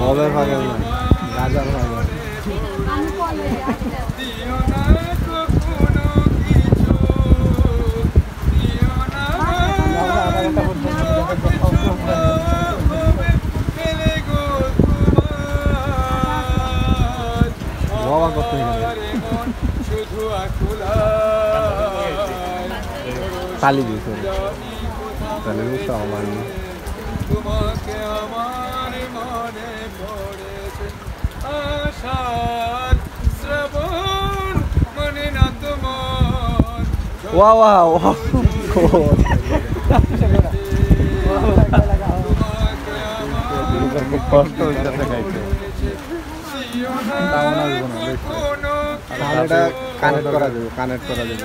মদের পাগল না, গাজার পাগল। বাবা কত তালি দিয়েছে, তালি দিয়েছে আমার তোমাকে আমার মনে পড়েছে আশার শ্রাবণ মনে না তোমার। ওয়া ওয়া ওয়া কষ্ট হচ্ছে গাইতে, এটা কানেক্ট করা যাবে, কানেক্ট করা যাবে।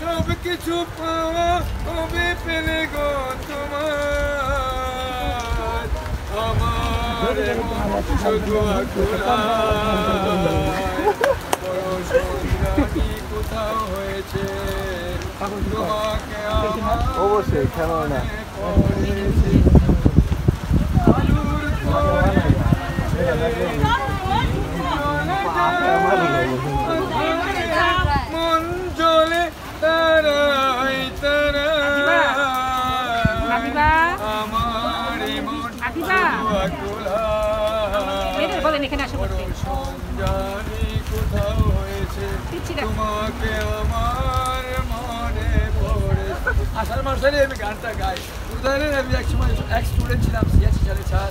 সব কিছু পাওয়া হবে পেলে গো তোমার, আমার শুধু কোথাও হয়েছে তোমাকে অবশ্যই কেন না। মন জলে তারাই তারা আমার মন জানি কোথাও হয়েছে তোমাকে আমার মনে পড়ে। আষাঢ় মাসে আমি গানটা গাই, আমি এক সময় এক স্টুডেন্ট ছিলাম, সিএসসি সালে 4